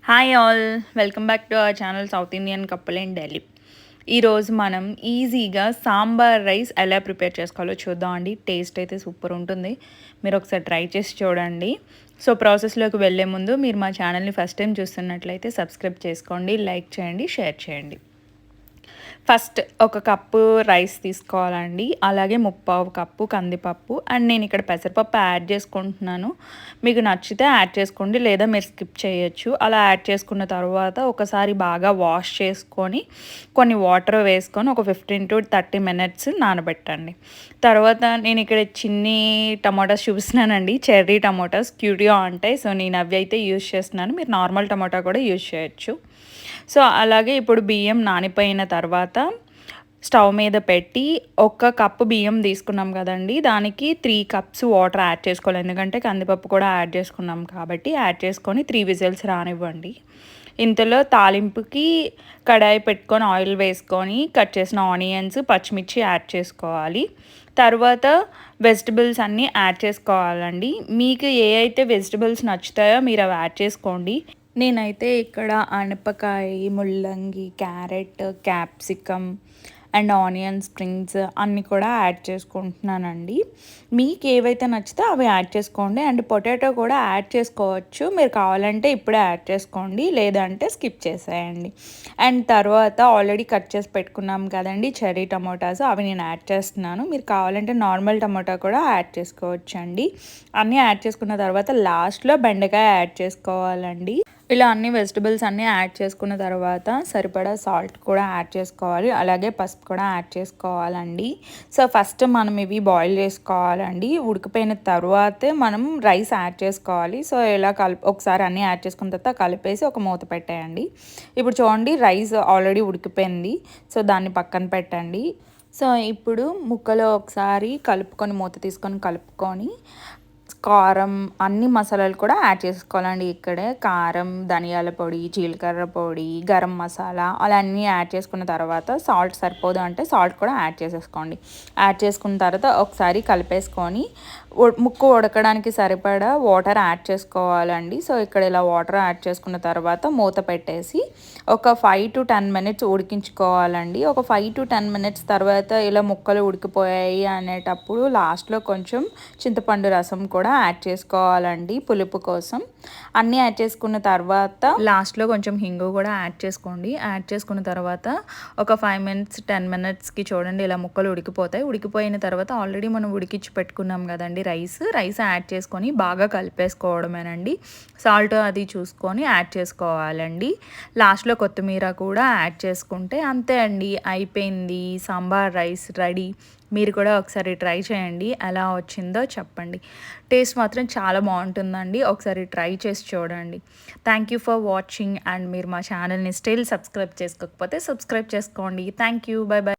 Hi all, welcome back to our channel south Indian couple in Delhi. ఈరోజు మనం ఈజీగా sambar rice ఎలా ప్రిపేర్ చేసుకోవాలో చూద్దాం అండి. టేస్ట్ అయితే సూపర్ ఉంటుంది. మీరు ఒకసారి ట్రై చేసి చూడండి. సో ప్రాసెస్లోకి వెళ్ళే ముందు మీరు మా ఛానల్ని ఫస్ట్ టైం చూస్తున్నట్లయితే సబ్స్క్రైబ్ చేసుకోండి, లైక్ చేయండి, షేర్ చేయండి. ఫస్ట్ ఒక కప్పు రైస్ తీసుకోవాలండి, అలాగే ముప్పావు కప్పు కందిపప్పు, అండ్ నేను ఇక్కడ పెసరపప్పు యాడ్ చేసుకుంటున్నాను. మీకు నచ్చితే యాడ్ చేసుకోండి, లేదా మీరు స్కిప్ చేయొచ్చు. అలా యాడ్ చేసుకున్న తర్వాత ఒకసారి బాగా వాష్ చేసుకొని కొన్ని వాటర్ వేసుకొని ఒక 15 to 30 minutes నానబెట్టండి. తర్వాత నేను ఇక్కడ చిన్ని టమాటాస్ చూపిస్తున్నానండి, చెర్రీ టమాటాస్ క్యూరియో ఉంటాయి. సో నేను అవి అయితే యూజ్ చేస్తున్నాను, మీరు నార్మల్ టమాటా కూడా యూజ్ చేయొచ్చు. సో అలాగే ఇప్పుడు బియ్యం నానిపోయిన తర్వాత స్టవ్ మీద పెట్టి ఒక కప్పు బియ్యం తీసుకున్నాం కదండి, దానికి 3 cups వాటర్ యాడ్ చేసుకోవాలి. ఎందుకంటే కందిపప్పు కూడా యాడ్ చేసుకున్నాం కాబట్టి యాడ్ చేసుకొని 3 విజిల్స్ రానివ్వండి. ఇంతలో తాలింపుకి కడాయి పెట్టుకొని ఆయిల్ వేసుకొని కట్ చేసిన ఆనియన్స్, పచ్చిమిర్చి యాడ్ చేసుకోవాలి. తర్వాత వెజిటబుల్స్ అన్నీ యాడ్ చేసుకోవాలండి. మీకు ఏ అయితే వెజిటబుల్స్ నచ్చుతాయో మీరు అవి యాడ్ చేసుకోండి. నేనైతే ఇక్కడ అనపకాయ, ముల్లంగి, carrot, capsicum and onion springs అన్నీ కూడా యాడ్ చేసుకుంటున్నానండి. మీకు ఏవైతే నచ్చితే అవి యాడ్ చేసుకోండి. అండ్ పొటాటో కూడా యాడ్ చేసుకోవచ్చు, మీరు కావాలంటే ఇప్పుడే యాడ్ చేసుకోండి, లేదంటే స్కిప్ చేసేయండి. అండ్ తర్వాత ఆల్రెడీ కట్ చేసి పెట్టుకున్నాం కదండి చెర్రీ టమోటాస్, అవి నేను యాడ్ చేస్తున్నాను. మీరు కావాలంటే నార్మల్ టమోటా కూడా యాడ్ చేసుకోవచ్చు అండి. అన్నీ యాడ్ చేసుకున్న తర్వాత లాస్ట్లో బెండకాయ యాడ్ చేసుకోవాలండి. ఇలా అన్ని వెజిటబుల్స్ అన్నీ యాడ్ చేసుకున్న తర్వాత సరిపడా సాల్ట్ కూడా యాడ్ చేసుకోవాలి, అలాగే పసుపు కూడా యాడ్ చేసుకోవాలండి. సో ఫస్ట్ మనం ఇవి బాయిల్ చేసుకోవాలండి. ఉడికిపోయిన తర్వాతే మనం రైస్ యాడ్ చేసుకోవాలి. సో ఇలా ఒకసారి అన్నీ యాడ్ చేసుకున్న తర్వాత కలిపేసి ఒక మూత పెట్టేయండి. ఇప్పుడు చూడండి, రైస్ ఆల్రెడీ ఉడికిపోయింది. సో దాన్ని పక్కన పెట్టండి. సో ఇప్పుడు ముక్కలో ఒకసారి కలుపుకొని మూత తీసుకొని కలుపుకొని కారం అన్ని మసాలాలు కూడా యాడ్ చేసుకోవాలండి. ఇక్కడే కారం, ధనియాల పొడి, జీలకర్ర పొడి, గరం మసాలా అలా అన్నీ యాడ్ చేసుకున్న తర్వాత సాల్ట్ సరిపోదు అంటే సాల్ట్ కూడా యాడ్ చేసేసుకోండి. యాడ్ చేసుకున్న తర్వాత ఒకసారి కలిపేసుకొని ముక్క ఉడకడానికి సరిపడా వాటర్ యాడ్ చేసుకోవాలండి. సో ఇక్కడ ఇలా వాటర్ యాడ్ చేసుకున్న తర్వాత మూత పెట్టేసి ఒక 5 to 10 minutes ఉడికించుకోవాలండి. ఒక 5 to 10 minutes తర్వాత ఇలా ముక్కలు ఉడికిపోయాయి అనేటప్పుడు లాస్ట్లో కొంచెం చింతపండు రసం కూడా యాడ్ చేసుకోవాలండి పులుపు కోసం. అన్నీ యాడ్ చేసుకున్న తర్వాత లాస్ట్లో కొంచెం హింగు కూడా యాడ్ చేసుకోండి. యాడ్ చేసుకున్న తర్వాత ఒక 5 minutes 10 minutesకి చూడండి ఇలా ముక్కలు ఉడికిపోతాయి. ఉడికిపోయిన తర్వాత ఆల్రెడీ మనం ఉడికించి పెట్టుకున్నాం కదండి రైస్ యాడ్ చేసుకొని బాగా కలిపేసుకోవడమేనండి. సాల్ట్ అది చూసుకొని యాడ్ చేసుకోవాలండి. లాస్ట్లో కొత్తిమీర కూడా యాడ్ చేసుకుంటే అంతే అండి, అయిపోయింది. Sambar rice ready. మీరు కూడా ఒకసారి ట్రై చేయండి, ఎలా వచ్చిందో చెప్పండి. టేస్ట్ మాత్రం చాలా బాగుంటుందండి, ఒకసారి ట్రై చేసి చూడండి. Thank you for watching. And మీరు మా ఛానల్ని స్టిల్ సబ్స్క్రైబ్ చేసుకోకపోతే సబ్స్క్రైబ్ చేసుకోండి. Thank you, by by.